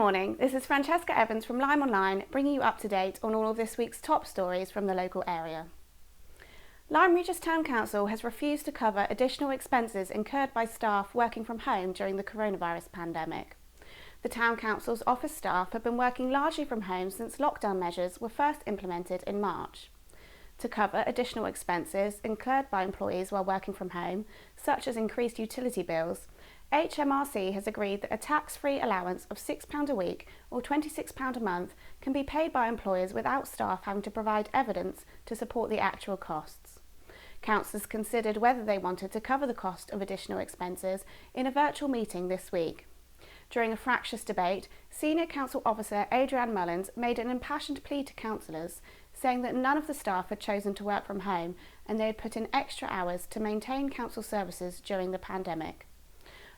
morning, this is Francesca Evans from LymeOnline bringing you up to date on all of this week's top stories from the local area. Lyme Regis Town Council has refused to cover additional expenses incurred by staff working from home during the coronavirus pandemic. The Town Council's office staff have been working largely from home since lockdown measures were first implemented in March. To cover additional expenses incurred by employees while working from home, such as increased utility bills, HMRC has agreed that a tax-free allowance of £6 a week or £26 a month can be paid by employers without staff having to provide evidence to support the actual costs. Councillors considered whether they wanted to cover the cost of additional expenses in a virtual meeting this week. During a fractious debate, Senior Council Officer Adrienne Mullins made an impassioned plea to councillors, saying that none of the staff had chosen to work from home and they had put in extra hours to maintain council services during the pandemic.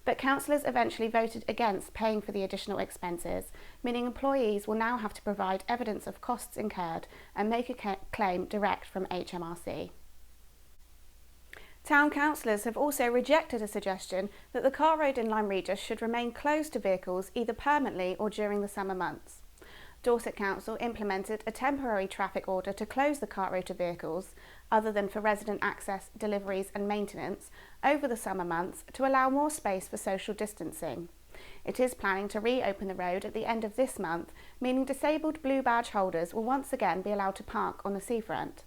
But councillors eventually voted against paying for the additional expenses, meaning employees will now have to provide evidence of costs incurred and make a claim direct from HMRC. Town councillors have also rejected a suggestion that the Car Road in Lyme Regis should remain closed to vehicles either permanently or during the summer months. Dorset Council implemented a temporary traffic order to close the Cart Road to vehicles, other than for resident access, deliveries and maintenance, over the summer months to allow more space for social distancing. It is planning to reopen the road at the end of this month, meaning disabled blue badge holders will once again be allowed to park on the seafront.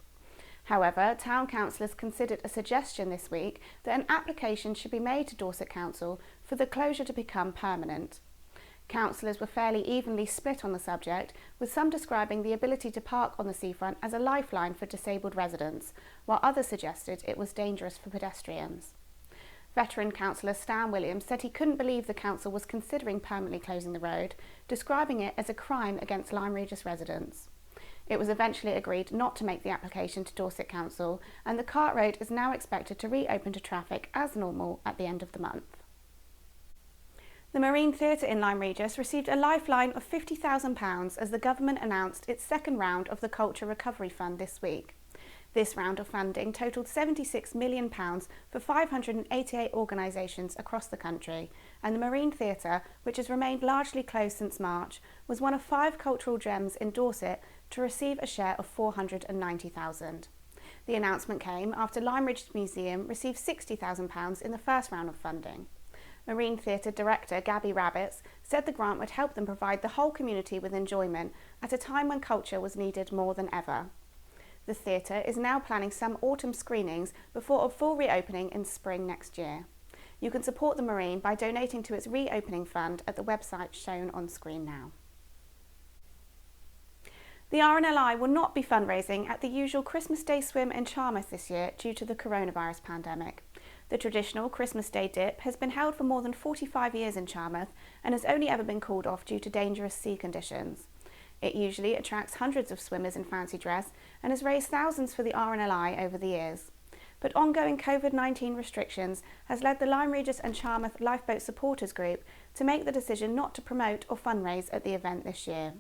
However, town councillors considered a suggestion this week that an application should be made to Dorset Council for the closure to become permanent. Councillors were fairly evenly split on the subject, with some describing the ability to park on the seafront as a lifeline for disabled residents, while others suggested it was dangerous for pedestrians. Veteran councillor Stan Williams said he couldn't believe the council was considering permanently closing the road, describing it as a crime against Lyme Regis residents. It was eventually agreed not to make the application to Dorset Council, and the Cart Road is now expected to reopen to traffic as normal at the end of the month. The Marine Theatre in Lyme Regis received a lifeline of £50,000 as the government announced its second round of the Culture Recovery Fund this week. This round of funding totalled £76 million for 588 organisations across the country, and the Marine Theatre, which has remained largely closed since March, was one of 5 cultural gems in Dorset to receive a share of £490,000. The announcement came after Lyme Regis Museum received £60,000 in the first round of funding. Marine Theatre Director Gabby Rabbits said the grant would help them provide the whole community with enjoyment at a time when culture was needed more than ever. The theatre is now planning some autumn screenings before a full reopening in spring next year. You can support the Marine by donating to its reopening fund at the website shown on screen now. The RNLI will not be fundraising at the usual Christmas Day swim in Charmouth this year due to the coronavirus pandemic. The traditional Christmas Day dip has been held for more than 45 years in Charmouth and has only ever been called off due to dangerous sea conditions. It usually attracts hundreds of swimmers in fancy dress and has raised thousands for the RNLI over the years. But ongoing COVID-19 restrictions has led the Lyme Regis and Charmouth Lifeboat Supporters Group to make the decision not to promote or fundraise at the event this year.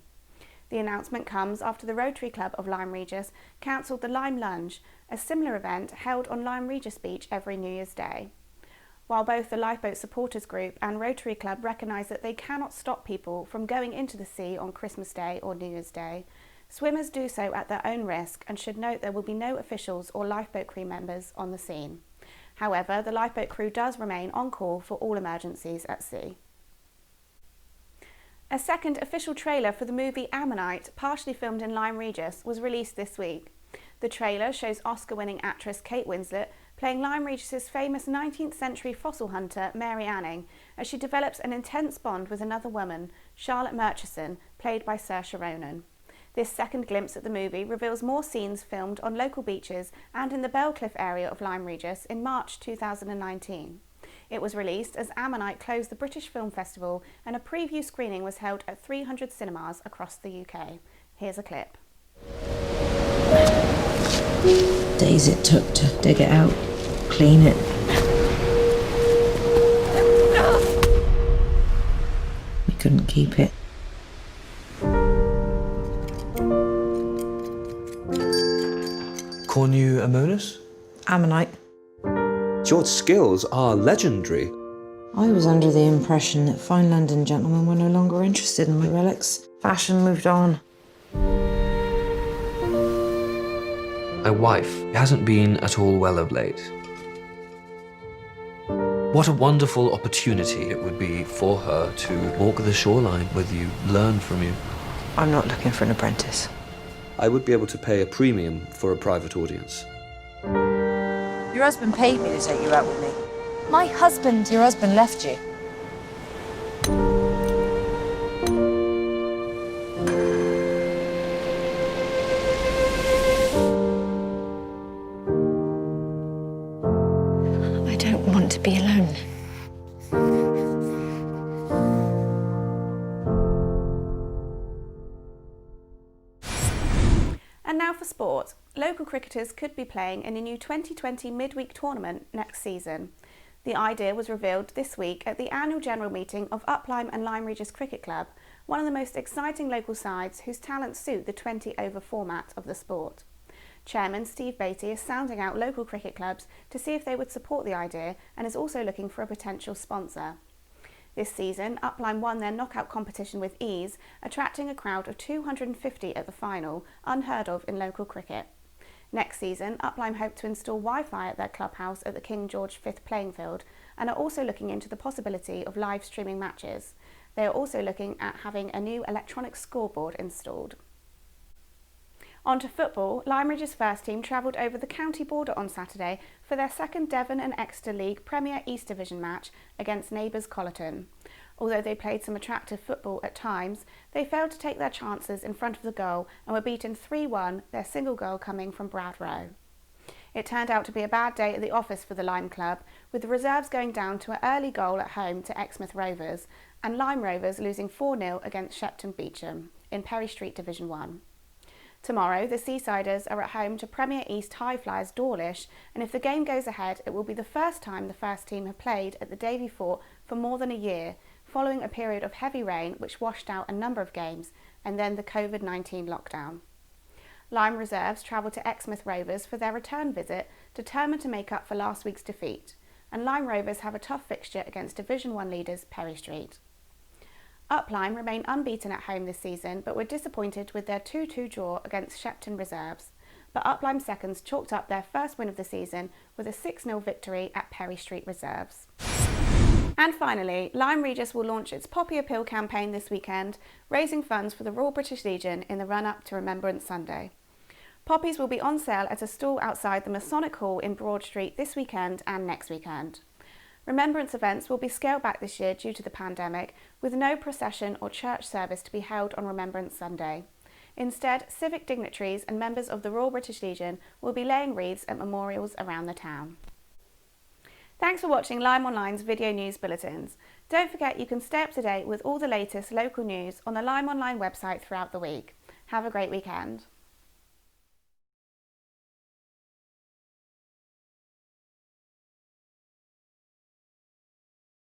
The announcement comes after the Rotary Club of Lyme Regis cancelled the Lyme Lunge, a similar event held on Lyme Regis Beach every New Year's Day. While both the Lifeboat Supporters Group and Rotary Club recognise that they cannot stop people from going into the sea on Christmas Day or New Year's Day, swimmers do so at their own risk and should note there will be no officials or lifeboat crew members on the scene. However, the lifeboat crew does remain on call for all emergencies at sea. A second official trailer for the movie Ammonite, partially filmed in Lyme Regis, was released this week. The trailer shows Oscar-winning actress Kate Winslet playing Lyme Regis's famous 19th century fossil hunter Mary Anning as she develops an intense bond with another woman, Charlotte Murchison, played by Saoirse Ronan. This second glimpse at the movie reveals more scenes filmed on local beaches and in the Belcliffe area of Lyme Regis in March 2019. It was released as Ammonite closed the British Film Festival and a preview screening was held at 300 cinemas across the UK. Here's a clip. Days it took to dig it out, clean it. We couldn't keep it. Cornu Ammonis? Ammonite. Your skills are legendary. I was under the impression that fine London gentlemen were no longer interested in my relics. Fashion moved on. My wife hasn't been at all well of late. What a wonderful opportunity it would be for her to walk the shoreline with you, learn from you. I'm not looking for an apprentice. I would be able to pay a premium for a private audience. Your husband paid me to take you out with me. My husband. Your husband left you. I don't want to be alone. And now for sport. Local cricketers could be playing in a new 2020 midweek tournament next season. The idea was revealed this week at the annual general meeting of Lyme and Lyme Regis Cricket Club, one of the most exciting local sides whose talents suit the 20-over format of the sport. Chairman Steve Beattie is sounding out local cricket clubs to see if they would support the idea and is also looking for a potential sponsor. This season, Lyme won their knockout competition with ease, attracting a crowd of 250 at the final, unheard of in local cricket. Next season, Lyme hope to install Wi-Fi at their clubhouse at the King George V playing field and are also looking into the possibility of live streaming matches. They are also looking at having a new electronic scoreboard installed. On to football, Lyme Regis first team travelled over the county border on Saturday for their second Devon and Exeter League Premier East Division match against neighbours Colleton. Although they played some attractive football at times, they failed to take their chances in front of the goal and were beaten 3-1, their single goal coming from Brad Rowe. It turned out to be a bad day at the office for the Lyme club, with the reserves going down to an early goal at home to Exmouth Rovers and Lyme Rovers losing 4-0 against Shepton Beecham in Perry Street Division 1. Tomorrow, the Seasiders are at home to Premier East High Flyers Dawlish, and if the game goes ahead, it will be the first time the first team have played at the Davy Fort for more than a year, following a period of heavy rain which washed out a number of games, and then the COVID-19 lockdown. Lyme reserves travel to Exmouth Rovers for their return visit, determined to make up for last week's defeat, and Lyme Rovers have a tough fixture against Division 1 leaders Perry Street. Lyme remain unbeaten at home this season, but were disappointed with their 2-2 draw against Shepton reserves. But Lyme seconds chalked up their first win of the season with a 6-0 victory at Perry Street reserves. And finally, Lyme Regis will launch its Poppy Appeal campaign this weekend, raising funds for the Royal British Legion in the run-up to Remembrance Sunday. Poppies will be on sale at a stall outside the Masonic Hall in Broad Street this weekend and next weekend. Remembrance events will be scaled back this year due to the pandemic, with no procession or church service to be held on Remembrance Sunday. Instead, civic dignitaries and members of the Royal British Legion will be laying wreaths at memorials around the town. Thanks for watching LymeOnline's video news bulletins. Don't forget you can stay up to date with all the latest local news on the LymeOnline website throughout the week. Have a great weekend.